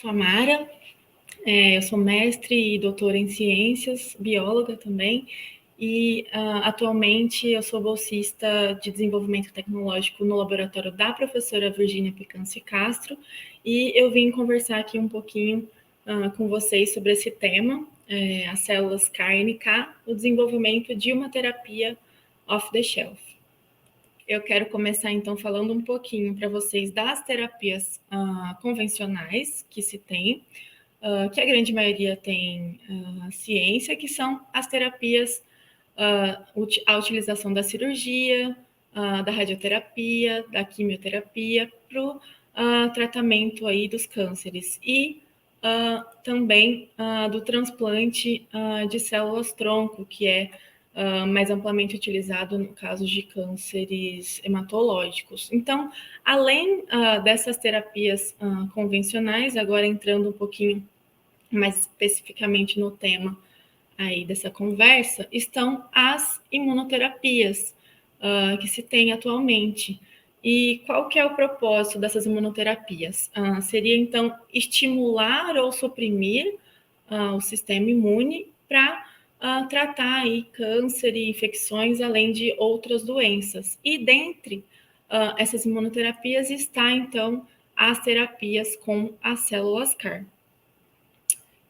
sou a Mara, eu sou mestre e doutora em ciências, bióloga também, e atualmente eu sou bolsista de desenvolvimento tecnológico no laboratório da professora Virgínia Picâncio Castro, e eu vim conversar aqui um pouquinho com vocês sobre esse tema, as células CAR-NK, o desenvolvimento de uma terapia off-the-shelf. Eu quero começar, então, falando um pouquinho para vocês das terapias convencionais que se tem, que a grande maioria tem ciência, que são as terapias, a utilização da cirurgia, da radioterapia, da quimioterapia, para o tratamento aí dos cânceres. E também do transplante de células-tronco, que é mais amplamente utilizado no caso de cânceres hematológicos. Então, além dessas terapias convencionais, agora entrando um pouquinho mais especificamente no tema aí dessa conversa, estão as imunoterapias que se tem atualmente. E qual que é o propósito dessas imunoterapias? Seria, então, estimular ou suprimir o sistema imune para tratar aí câncer e infecções, além de outras doenças. E dentre essas imunoterapias está, então, as terapias com as células CAR.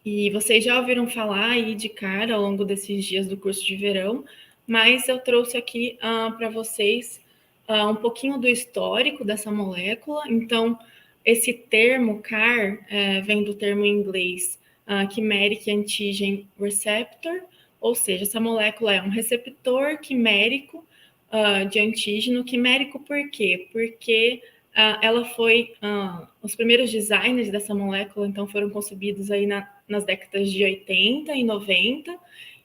E vocês já ouviram falar aí de CAR ao longo desses dias do curso de verão, mas eu trouxe aqui para vocês um pouquinho do histórico dessa molécula. Então, esse termo CAR vem do termo em inglês Chimeric Antigen Receptor, ou seja, essa molécula é um receptor quimérico de antígeno. Quimérico por quê? Porque ela foi... os primeiros designers dessa molécula, então, foram concebidos aí nas décadas de 80 e 90,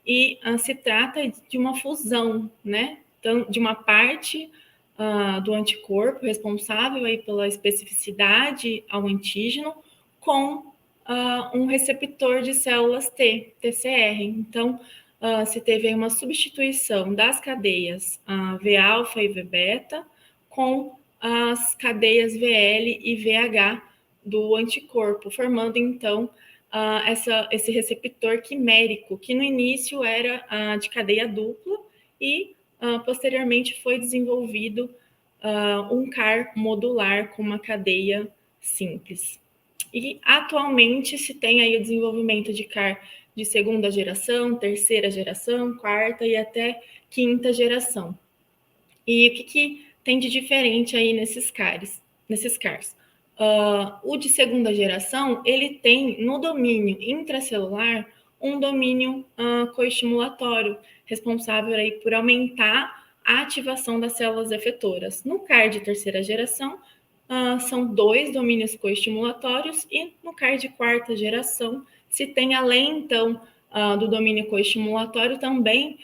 e se trata de uma fusão, né? Então, de uma parte do anticorpo responsável aí pela especificidade ao antígeno com um receptor de células T, TCR. Então, se teve aí uma substituição das cadeias V-alfa e V-beta com as cadeias VL e VH do anticorpo, formando, então, esse receptor quimérico, que no início era de cadeia dupla e posteriormente foi desenvolvido um CAR modular com uma cadeia simples. E atualmente se tem aí o desenvolvimento de CAR de segunda geração, terceira geração, quarta e até quinta geração. E o que tem de diferente aí nesses CARs? O de segunda geração, ele tem no domínio intracelular um domínio coestimulatório, responsável aí por aumentar a ativação das células efetoras. No CAR de terceira geração, são 2 domínios coestimulatórios, e no CAR de quarta geração se tem, além, então, do domínio coestimulatório, também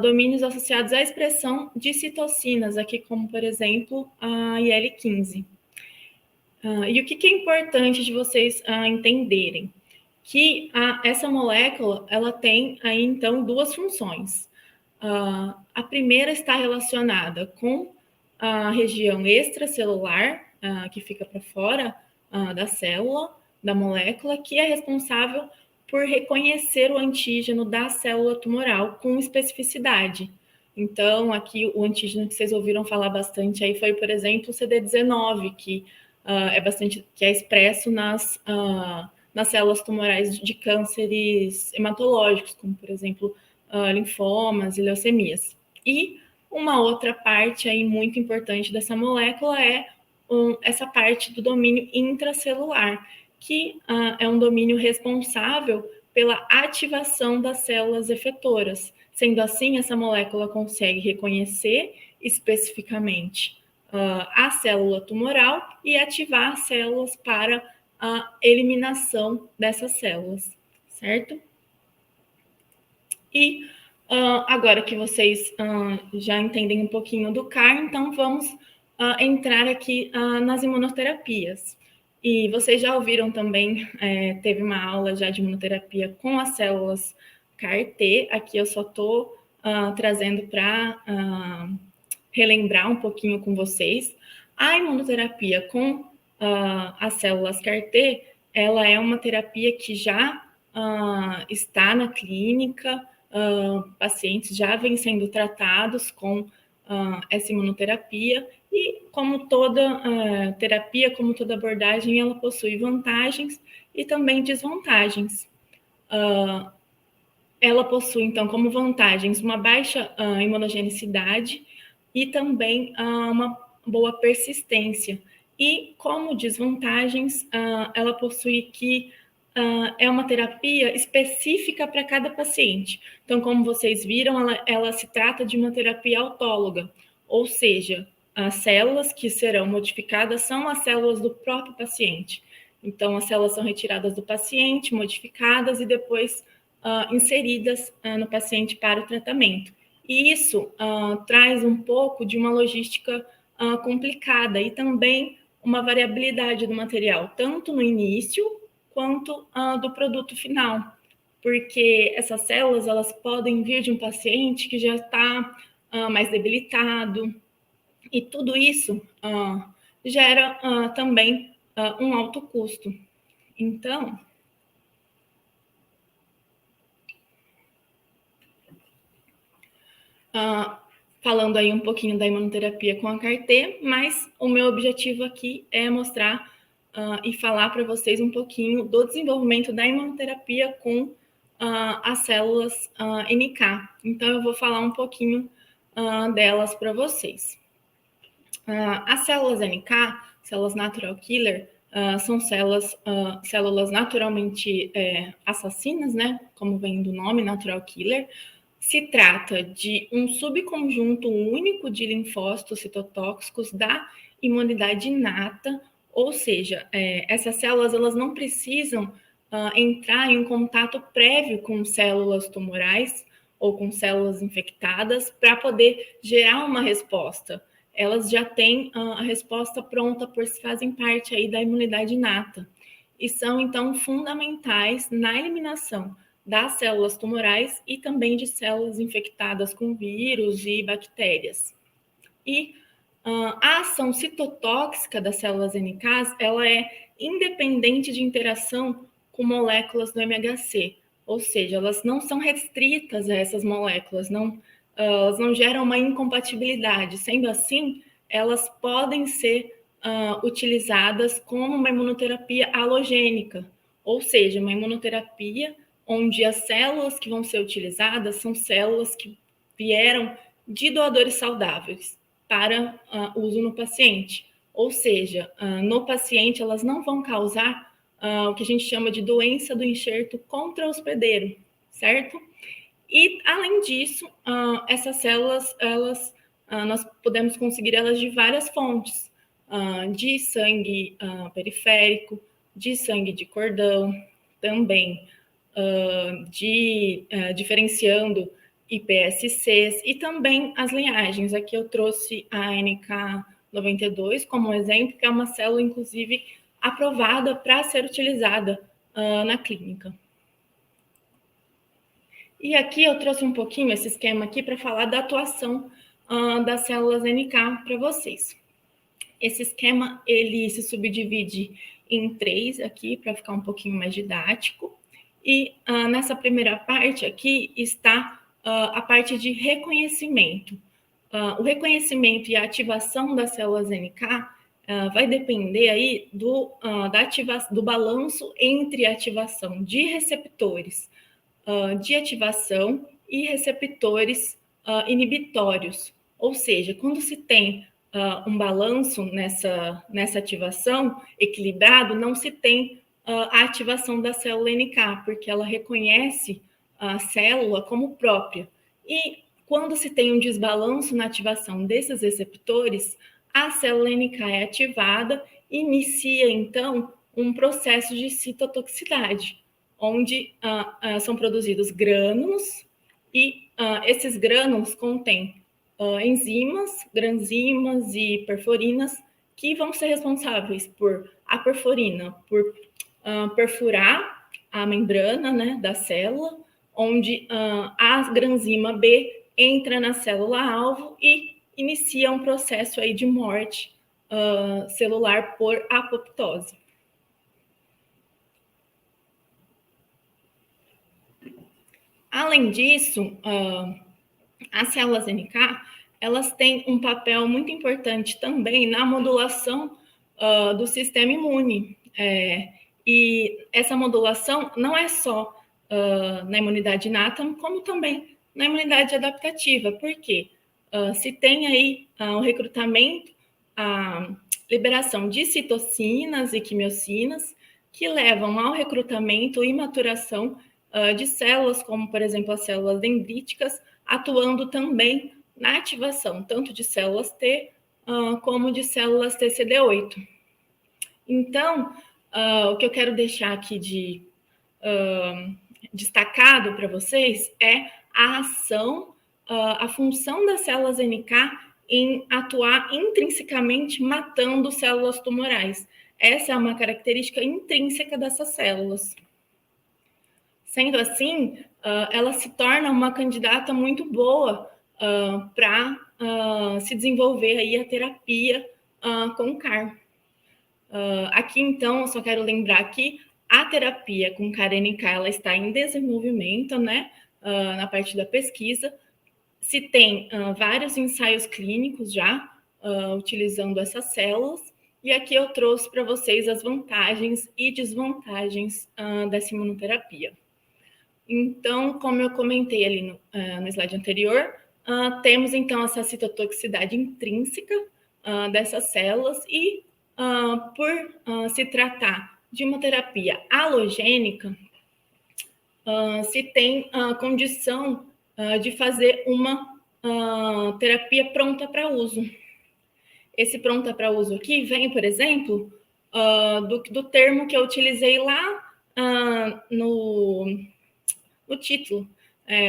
domínios associados à expressão de citocinas, aqui como, por exemplo, a IL-15. E o que é importante de vocês entenderem? Que essa molécula, ela tem aí, então, 2 funções. A primeira está relacionada com a região extracelular, que fica para fora da célula, da molécula, que é responsável por reconhecer o antígeno da célula tumoral com especificidade. Então, aqui o antígeno que vocês ouviram falar bastante aí foi, por exemplo, o CD19, que é expresso nas células tumorais de cânceres hematológicos, como, por exemplo, linfomas e leucemias. E uma outra parte aí muito importante dessa molécula é essa parte do domínio intracelular, que é um domínio responsável pela ativação das células efetoras. Sendo assim, essa molécula consegue reconhecer especificamente a célula tumoral e ativar as células para a eliminação dessas células, certo? E agora que vocês já entendem um pouquinho do CAR, então vamos entrar aqui nas imunoterapias. E vocês já ouviram também, teve uma aula já de imunoterapia com as células CAR-T. Aqui eu só estou trazendo para relembrar um pouquinho com vocês. A imunoterapia com as células CAR-T, ela é uma terapia que já está na clínica, pacientes já vêm sendo tratados com essa imunoterapia, e como toda terapia, como toda abordagem, ela possui vantagens e também desvantagens. Ela possui, então, como vantagens, uma baixa imunogenicidade e também uma boa persistência. E, como desvantagens, ela possui que é uma terapia específica para cada paciente. Então, como vocês viram, ela se trata de uma terapia autóloga, ou seja, as células que serão modificadas são as células do próprio paciente. Então, as células são retiradas do paciente, modificadas e depois inseridas no paciente para o tratamento. E isso traz um pouco de uma logística complicada e também uma variabilidade do material, tanto no início quanto do produto final, porque essas células elas podem vir de um paciente que já está mais debilitado, e tudo isso gera também um alto custo. Então, falando aí um pouquinho da imunoterapia com a CAR-T, mas o meu objetivo aqui é mostrar e falar para vocês um pouquinho do desenvolvimento da imunoterapia com as células NK. Então, eu vou falar um pouquinho delas para vocês. As células NK, células natural killer, são células naturalmente assassinas, né? Como vem do nome, natural killer. Se trata de um subconjunto único de linfócitos citotóxicos da imunidade inata, ou seja, essas células elas não precisam entrar em contato prévio com células tumorais ou com células infectadas para poder gerar uma resposta. Elas já têm a resposta pronta, pois fazem parte aí da imunidade inata e são então fundamentais na eliminação das células tumorais e também de células infectadas com vírus e bactérias. E a ação citotóxica das células NKs, ela é independente de interação com moléculas do MHC, ou seja, elas não são restritas a essas moléculas, elas não geram uma incompatibilidade. Sendo assim, elas podem ser utilizadas como uma imunoterapia halogênica, ou seja, uma imunoterapia onde as células que vão ser utilizadas são células que vieram de doadores saudáveis para uso no paciente. Ou seja, no paciente elas não vão causar o que a gente chama de doença do enxerto contra-hospedeiro, certo? E, além disso, essas células, nós podemos conseguir elas de várias fontes, de sangue periférico, de sangue de cordão, também diferenciando IPSCs e também as linhagens. Aqui eu trouxe a NK92 como exemplo, que é uma célula, inclusive, aprovada para ser utilizada na clínica. E aqui eu trouxe um pouquinho esse esquema aqui para falar da atuação das células NK para vocês. Esse esquema, ele se subdivide em 3 aqui, para ficar um pouquinho mais didático. E nessa primeira parte aqui está a parte de reconhecimento. O reconhecimento e a ativação das células NK vai depender aí do balanço entre ativação de receptores de ativação e receptores inibitórios. Ou seja, quando se tem um balanço nessa ativação equilibrado, não se tem a ativação da célula NK, porque ela reconhece a célula como própria. E quando se tem um desbalanço na ativação desses receptores, a célula NK é ativada e inicia, então, um processo de citotoxicidade, onde são produzidos grânulos e esses grânulos contêm enzimas, granzimas e perforinas que vão ser responsáveis por a perforina, por perfurar a membrana, né, da célula, onde a granzima B entra na célula-alvo e inicia um processo aí de morte celular por apoptose. Além disso, as células NK, elas têm um papel muito importante também na modulação do sistema imune. E essa modulação não é só na imunidade inata, como também na imunidade adaptativa. Por quê? Se tem aí o recrutamento, a liberação de citocinas e quimiocinas, que levam ao recrutamento e maturação de células, como, por exemplo, as células dendríticas, atuando também na ativação, tanto de células T como de células TCD8. Então, o que eu quero deixar aqui de destacado para vocês é a ação, a função das células NK em atuar intrinsecamente matando células tumorais. Essa é uma característica intrínseca dessas células. Sendo assim, ela se torna uma candidata muito boa para se desenvolver aí a terapia com CAR. Aqui, então, eu só quero lembrar que a terapia com CAR-NK ela está em desenvolvimento, né, na parte da pesquisa. Se tem vários ensaios clínicos já utilizando essas células, e aqui eu trouxe para vocês as vantagens e desvantagens dessa imunoterapia. Então, como eu comentei ali no slide anterior, temos então essa citotoxicidade intrínseca dessas células e por se tratar de uma terapia halogênica, se tem a condição de fazer uma terapia pronta para uso. Esse pronta para uso aqui vem, por exemplo, do termo que eu utilizei lá no título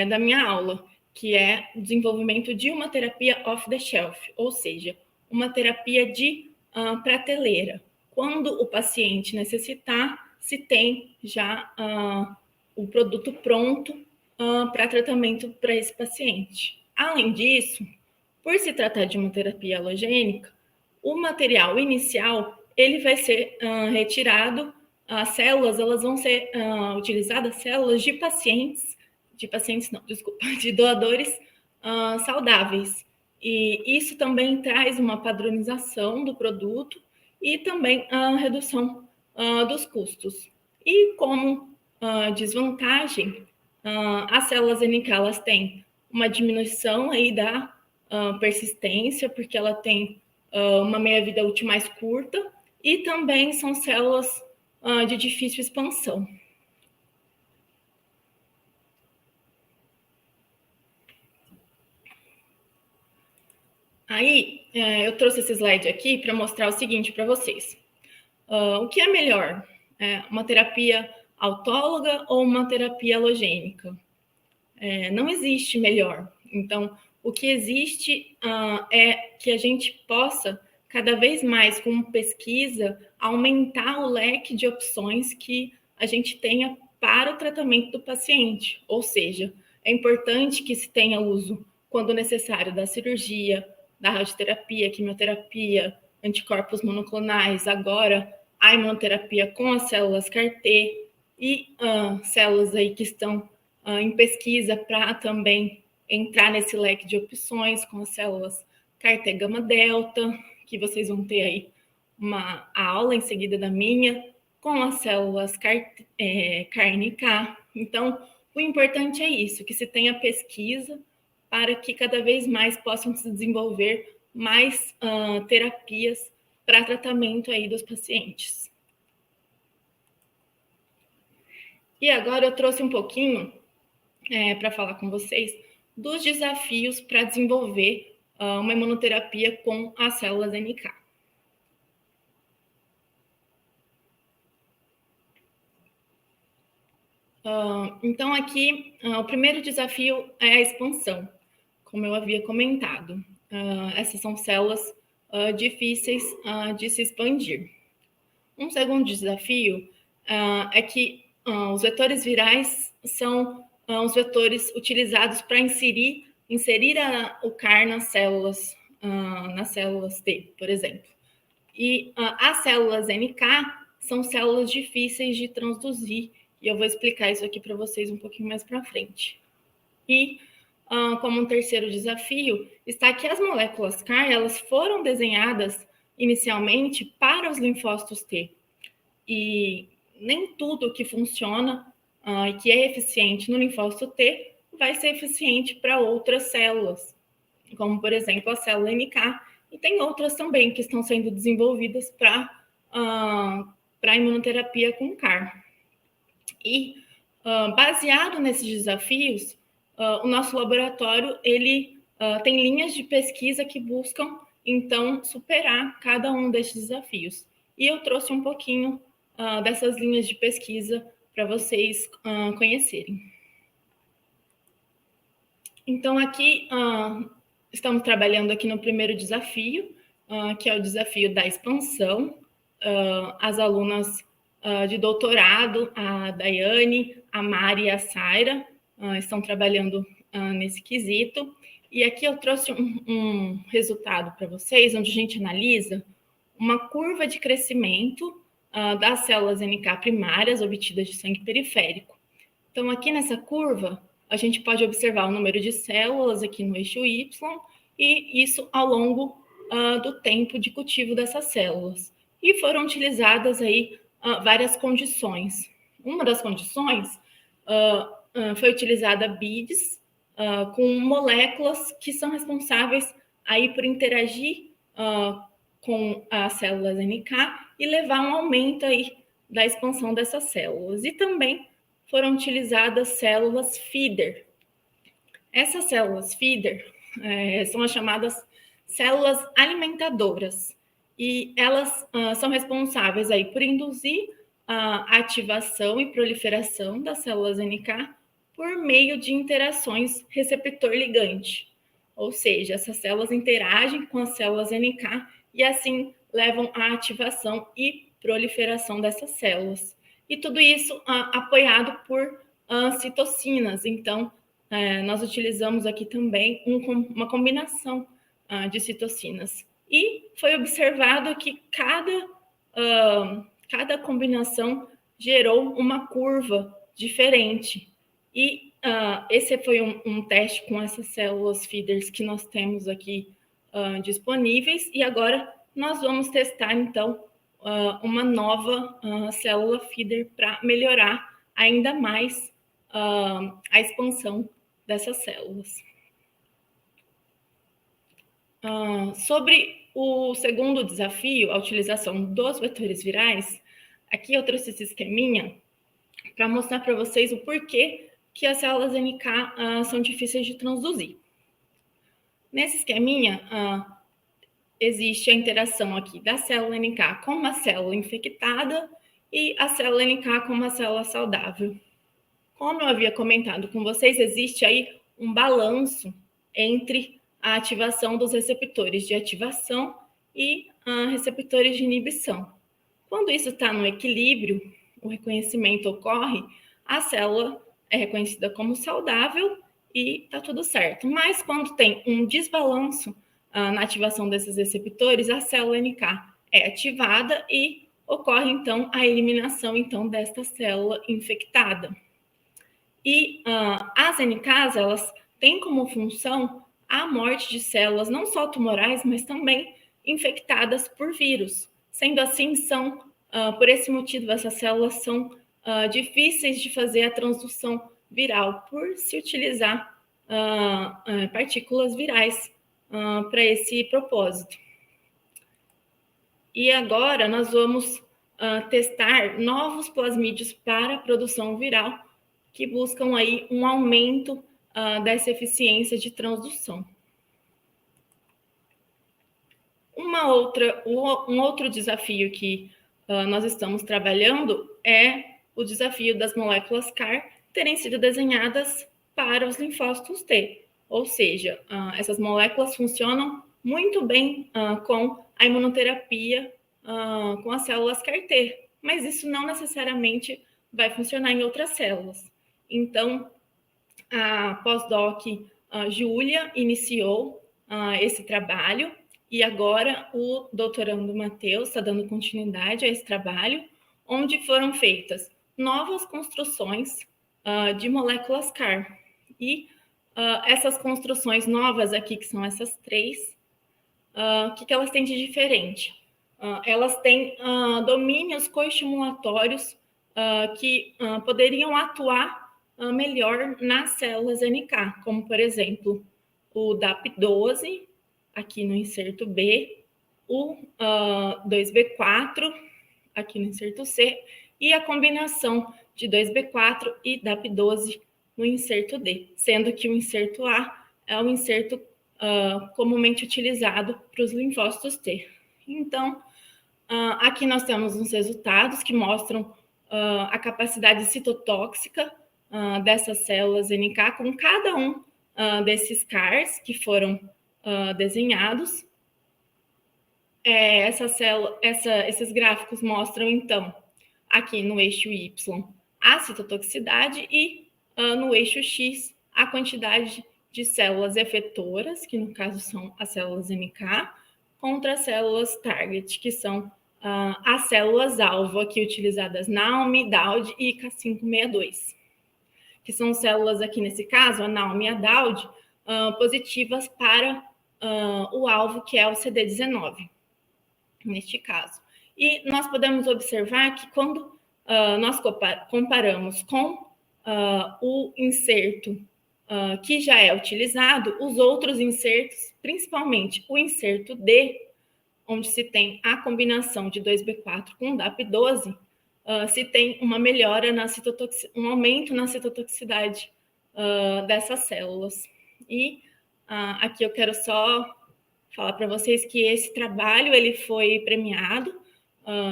da minha aula, que é o desenvolvimento de uma terapia off-the-shelf, ou seja, uma terapia de prateleira. Quando o paciente necessitar, se tem já o produto pronto para tratamento para esse paciente. Além disso, por se tratar de uma terapia halogênica, o material inicial ele vai ser retirado. As células elas vão ser utilizadas células de de doadores saudáveis. E isso também traz uma padronização do produto e também a redução dos custos. E como desvantagem, as células NK elas têm uma diminuição aí da persistência, porque ela tem uma meia-vida útil mais curta, e também são células de difícil expansão. Aí, eu trouxe esse slide aqui para mostrar o seguinte para vocês. O que é melhor? Uma terapia autóloga ou uma terapia halogênica? Não existe melhor. Então, o que existe é que a gente possa, cada vez mais, com pesquisa, aumentar o leque de opções que a gente tenha para o tratamento do paciente. Ou seja, é importante que se tenha uso, quando necessário, da cirurgia, da radioterapia, quimioterapia, anticorpos monoclonais, agora a imunoterapia com as células CAR-T e células aí que estão em pesquisa para também entrar nesse leque de opções com as células CAR-T gama delta, que vocês vão ter aí uma aula em seguida da minha, com as células CAR-NK. Então, o importante é isso, que se tenha pesquisa para que cada vez mais possam se desenvolver mais terapias para tratamento aí dos pacientes. E agora eu trouxe um pouquinho para falar com vocês dos desafios para desenvolver uma imunoterapia com as células NK. Então, aqui, o primeiro desafio é a expansão, como eu havia comentado. Essas são células difíceis de se expandir. Um segundo desafio é que os vetores virais são os vetores utilizados para inserir o CAR nas células T, por exemplo. E as células NK são células difíceis de transduzir, e eu vou explicar isso aqui para vocês um pouquinho mais para frente. E, como um terceiro desafio, está que as moléculas CAR, elas foram desenhadas inicialmente para os linfócitos T. E nem tudo que funciona e que é eficiente no linfócito T vai ser eficiente para outras células, como, por exemplo, a célula NK, e tem outras também que estão sendo desenvolvidas para a imunoterapia com CAR. E, baseado nesses desafios, o nosso laboratório ele tem linhas de pesquisa que buscam, então, superar cada um desses desafios. E eu trouxe um pouquinho dessas linhas de pesquisa para vocês conhecerem. Então, aqui estamos trabalhando aqui no primeiro desafio, que é o desafio da expansão. As alunas de doutorado, a Daiane, a Mari e a Saira, estão trabalhando nesse quesito. E aqui eu trouxe um resultado para vocês, onde a gente analisa uma curva de crescimento das células NK primárias obtidas de sangue periférico. Então, aqui nessa curva, a gente pode observar o número de células aqui no eixo Y, e isso ao longo do tempo de cultivo dessas células. E foram utilizadas aí várias condições. Uma das condições foi utilizada BIDs com moléculas que são responsáveis aí por interagir com as células NK e levar um aumento aí da expansão dessas células. E também foram utilizadas células feeder. Essas células feeder são as chamadas células alimentadoras, e elas são responsáveis aí por induzir a ativação e proliferação das células NK por meio de interações receptor-ligante. Ou seja, essas células interagem com as células NK e assim levam à ativação e proliferação dessas células. E tudo isso apoiado por citocinas. Então, nós utilizamos aqui também uma combinação de citocinas. E foi observado que cada combinação gerou uma curva diferente. E esse foi um teste com essas células feeders que nós temos aqui disponíveis. E agora nós vamos testar, então, uma nova célula feeder para melhorar ainda mais a expansão dessas células. Sobre o segundo desafio, a utilização dos vetores virais, aqui eu trouxe esse esqueminha para mostrar para vocês o porquê que as células NK são difíceis de transduzir. Nesse esqueminha, existe a interação aqui da célula NK com uma célula infectada e a célula NK com uma célula saudável. Como eu havia comentado com vocês, existe aí um balanço entre a ativação dos receptores de ativação e receptores de inibição. Quando isso está no equilíbrio, o reconhecimento ocorre, a célula é reconhecida como saudável e está tudo certo. Mas quando tem um desbalanço na ativação desses receptores, a célula NK é ativada e ocorre, então, a eliminação, então, desta célula infectada. E as NKs, elas têm como função a morte de células não só tumorais, mas também infectadas por vírus. Sendo assim, por esse motivo, essas células são difíceis de fazer a transdução viral, por se utilizar partículas virais para esse propósito. E agora nós vamos testar novos plasmídios para a produção viral, que buscam aí um aumento dessa eficiência de transdução. Um outro desafio que nós estamos trabalhando é o desafio das moléculas CAR terem sido desenhadas para os linfócitos T. Ou seja, essas moléculas funcionam muito bem com a imunoterapia com as células CAR-T, mas isso não necessariamente vai funcionar em outras células. Então, a pós-doc Júlia iniciou esse trabalho e agora o doutorando Matheus está dando continuidade a esse trabalho, onde foram feitas novas construções de moléculas CAR. E Essas construções novas aqui, que são essas três, o que elas têm de diferente? Elas têm domínios coestimulatórios que poderiam atuar melhor nas células NK, como, por exemplo, o DAP12, aqui no inserto B, o 2B4, aqui no inserto C, e a combinação de 2B4 e DAP12 no inserto D, sendo que o inserto A é o inserto comumente utilizado para os linfócitos T. Então, aqui nós temos uns resultados que mostram a capacidade citotóxica dessas células NK com cada um desses CARs que foram desenhados. Esses gráficos mostram, então, aqui no eixo Y, a citotoxicidade e no eixo X, a quantidade de células efetoras, que no caso são as células NK, contra as células target, que são as células-alvo aqui utilizadas NALM, DAUD e K562, que são células aqui nesse caso, a NALM e a DAUD, positivas para o alvo, que é o CD19, neste caso. E nós podemos observar que quando nós comparamos com o inserto que já é utilizado, os outros insertos, principalmente o inserto D, onde se tem a combinação de 2B4 com DAP12, se tem uma melhora um aumento na citotoxicidade dessas células. E aqui eu quero só falar para vocês que esse trabalho ele foi premiado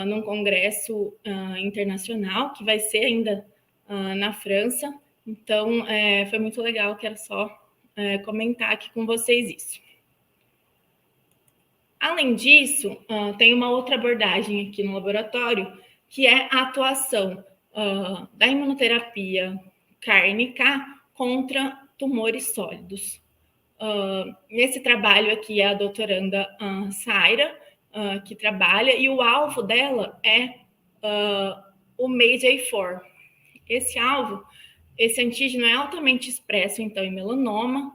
num congresso internacional, que vai ser ainda na França. Então, foi muito legal, quero só comentar aqui com vocês isso. Além disso, tem uma outra abordagem aqui no laboratório, que é a atuação da imunoterapia CAR-NK contra tumores sólidos. Nesse trabalho aqui é a doutoranda Saira, que trabalha, e o alvo dela é o MAGE-A4. Esse antígeno é altamente expresso, então, em melanoma,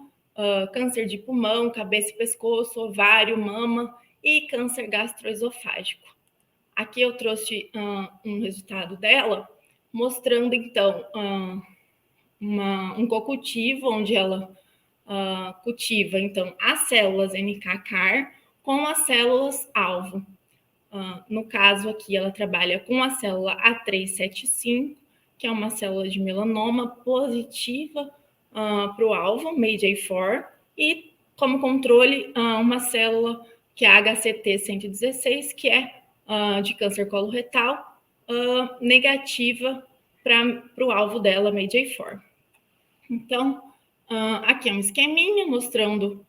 câncer de pulmão, cabeça e pescoço, ovário, mama e câncer gastroesofágico. Aqui eu trouxe um resultado dela, mostrando, então, um co-cultivo, onde ela cultiva, então, as células NK-CAR com as células-alvo. No caso aqui, ela trabalha com a célula A375, que é uma célula de melanoma positiva para o alvo, MAGE-A4, e como controle, uma célula que é a HCT116, que é de câncer coloretal, negativa para o alvo dela, MAGE-A4. Então, aqui é um esqueminha mostrando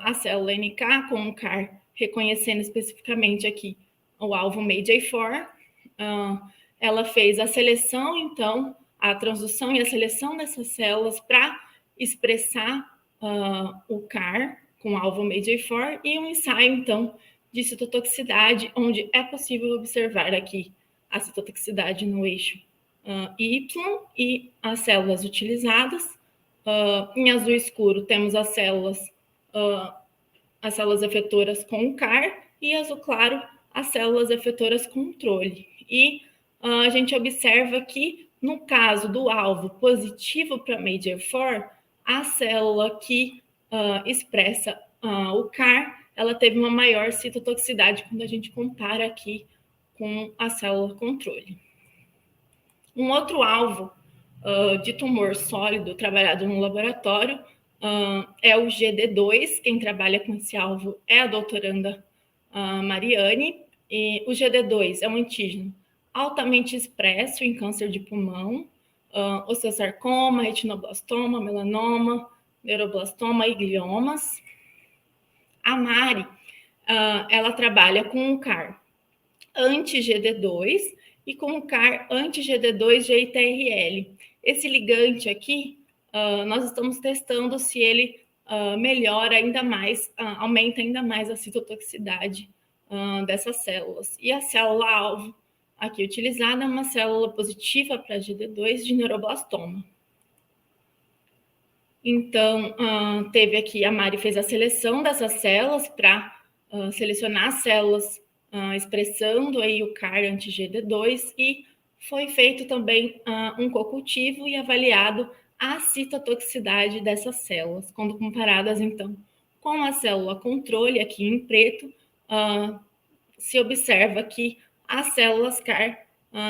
a célula NK com o CAR, reconhecendo especificamente aqui o alvo MAGE-A4. Ela fez a seleção, então, a transdução e a seleção dessas células para expressar o CAR com o alvo MAGE-A4 e um ensaio, então, de citotoxicidade, onde é possível observar aqui a citotoxicidade no eixo Y e as células utilizadas. Em azul escuro temos as células efetoras com o CAR e azul claro as células efetoras controle. E a gente observa que no caso do alvo positivo para MAGE-A4, a célula que expressa o CAR, ela teve uma maior citotoxicidade quando a gente compara aqui com a célula controle. Um outro alvo de tumor sólido trabalhado no laboratório é o GD2. Quem trabalha com esse alvo é a doutoranda Mariane. E o GD2 é um antígeno altamente expresso em câncer de pulmão, osteosarcoma, retinoblastoma, melanoma, neuroblastoma e gliomas. A Mari, ela trabalha com o CAR anti-GD2 e com o CAR anti-GD2-GITRL. Esse ligante aqui, nós estamos testando se ele melhora ainda mais, aumenta ainda mais a citotoxicidade dessas células. E a célula-alvo aqui utilizada é uma célula positiva para GD2 de neuroblastoma. Então, teve aqui, a Mari fez a seleção dessas células para selecionar as células expressando aí o CAR anti-GD2 e foi feito também um co-cultivo e avaliado a citotoxicidade dessas células, quando comparadas, então, com a célula controle, aqui em preto, se observa que as células CAR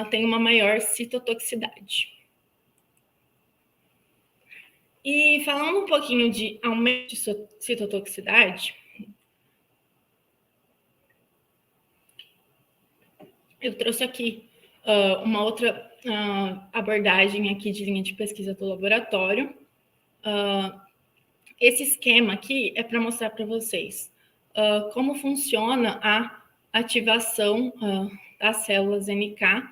têm uma maior citotoxicidade. E falando um pouquinho de aumento de citotoxicidade, eu trouxe aqui uma outra abordagem aqui de linha de pesquisa do laboratório. Esse esquema aqui é para mostrar para vocês como funciona a ativação das células NK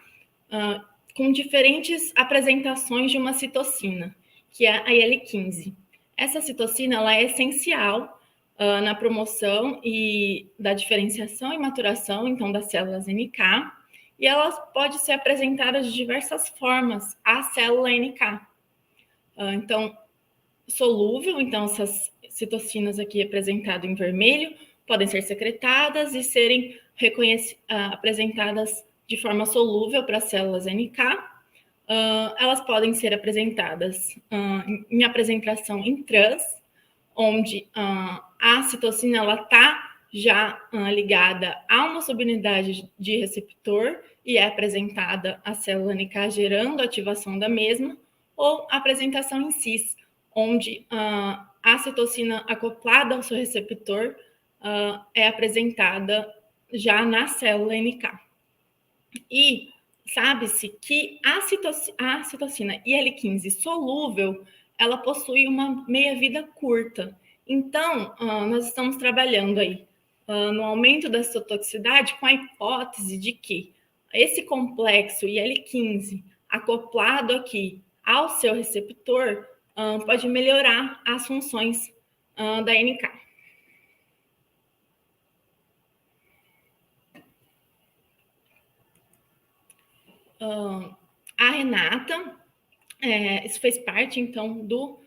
com diferentes apresentações de uma citocina, que é a IL-15. Essa citocina ela é essencial na promoção e da diferenciação e maturação, então, das células NK, e ela pode ser apresentada de diversas formas à célula NK. Então, solúvel, então, essas citocinas aqui representadas em vermelho podem ser secretadas e serem apresentadas de forma solúvel para as células NK. Elas podem ser apresentadas em apresentação em trans, onde a citocina está já ligada a uma subunidade de receptor e é apresentada a célula NK gerando a ativação da mesma, ou a apresentação em cis, onde a citocina acoplada ao seu receptor é apresentada já na célula NK. E sabe-se que a citocina IL-15 solúvel, ela possui uma meia-vida curta. Então, nós estamos trabalhando aí no aumento da citotoxicidade com a hipótese de que esse complexo IL-15 acoplado aqui ao seu receptor pode melhorar as funções da NK. A Renata, isso fez parte, então, do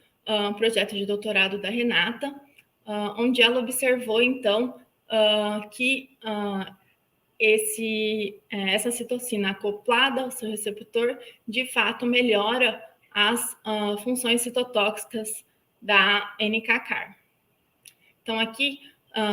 projeto de doutorado da Renata, onde ela observou, então, que essa citocina acoplada ao seu receptor, de fato, melhora as funções citotóxicas da NK-CAR. Então, aqui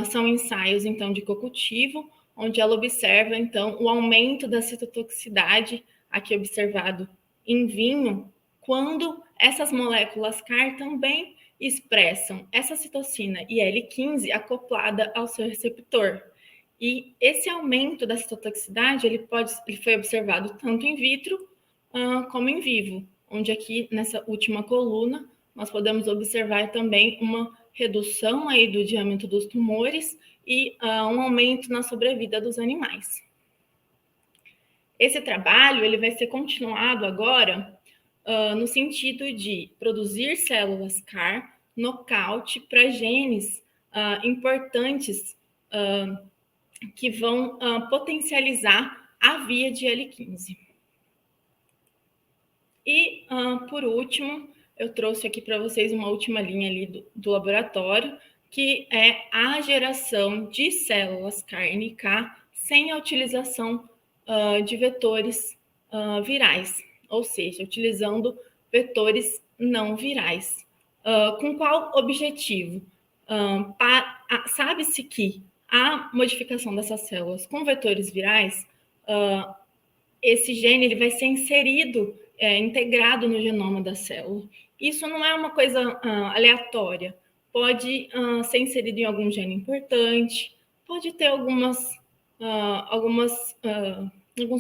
são ensaios, então, de co-cultivo, onde ela observa, então, o aumento da citotoxicidade, aqui observado em vinho, quando essas moléculas CAR também expressam essa citocina IL-15 acoplada ao seu receptor. E esse aumento da citotoxicidade, ele foi observado tanto in vitro como em vivo, onde aqui, nessa última coluna, nós podemos observar também uma redução aí do diâmetro dos tumores e um aumento na sobrevida dos animais. Esse trabalho ele vai ser continuado agora no sentido de produzir células CAR nocaute para genes importantes que vão potencializar a via de L15. E, por último, eu trouxe aqui para vocês uma última linha ali do laboratório, que é a geração de células CAR-NK sem a utilização de vetores virais, ou seja, utilizando vetores não virais. Com qual objetivo? Sabe-se que a modificação dessas células com vetores virais, esse gene ele vai ser inserido, integrado no genoma da célula. Isso não é uma coisa aleatória. Pode ser inserido em algum gene importante, pode ter alguns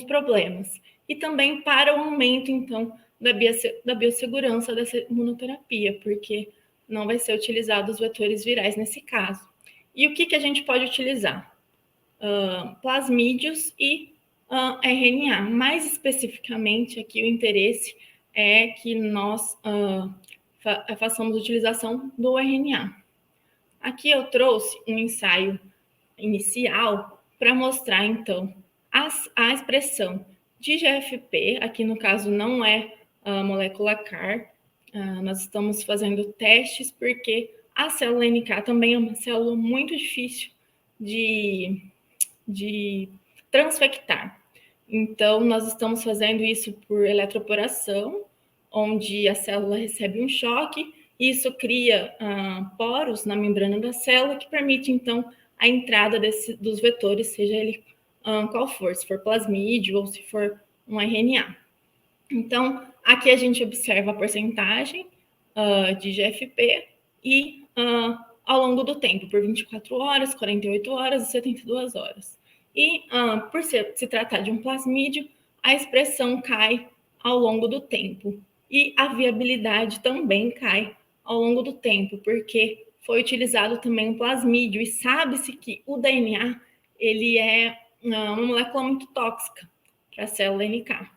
problemas. E também para o aumento, então, da biossegurança dessa imunoterapia, porque não vai ser utilizado os vetores virais nesse caso. E o que a gente pode utilizar? Plasmídios e RNA. Mais especificamente, aqui o interesse é que nós façamos utilização do RNA. Aqui eu trouxe um ensaio inicial para mostrar, então, a expressão de GFP, aqui no caso não é a molécula CAR, Nós estamos fazendo testes porque a célula NK também é uma célula muito difícil de transfectar. Então, nós estamos fazendo isso por eletroporação, onde a célula recebe um choque, e isso cria poros na membrana da célula, que permite, então, a entrada dos vetores, seja ele qual for, se for plasmídio ou se for um RNA. Então, aqui a gente observa a porcentagem de GFP e ao longo do tempo, por 24 horas, 48 horas e 72 horas. E por se tratar de um plasmídio, a expressão cai ao longo do tempo. E a viabilidade também cai ao longo do tempo, porque foi utilizado também um plasmídio e sabe-se que o DNA ele é uma molécula muito tóxica para a célula NK.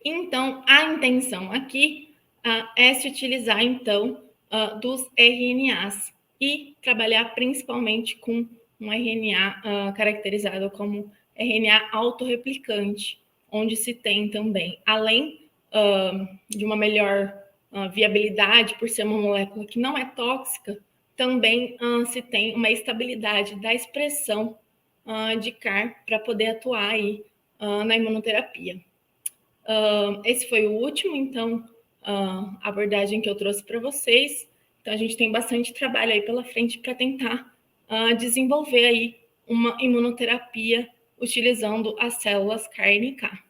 Então, a intenção aqui é se utilizar, então, dos RNAs e trabalhar principalmente com um RNA caracterizado como RNA autorreplicante, onde se tem também, além de uma melhor viabilidade, por ser uma molécula que não é tóxica, também se tem uma estabilidade da expressão de CAR para poder atuar aí na imunoterapia. Esse foi o último, então, abordagem que eu trouxe para vocês. Então, a gente tem bastante trabalho aí pela frente para tentar desenvolver aí uma imunoterapia utilizando as células CAR-NK.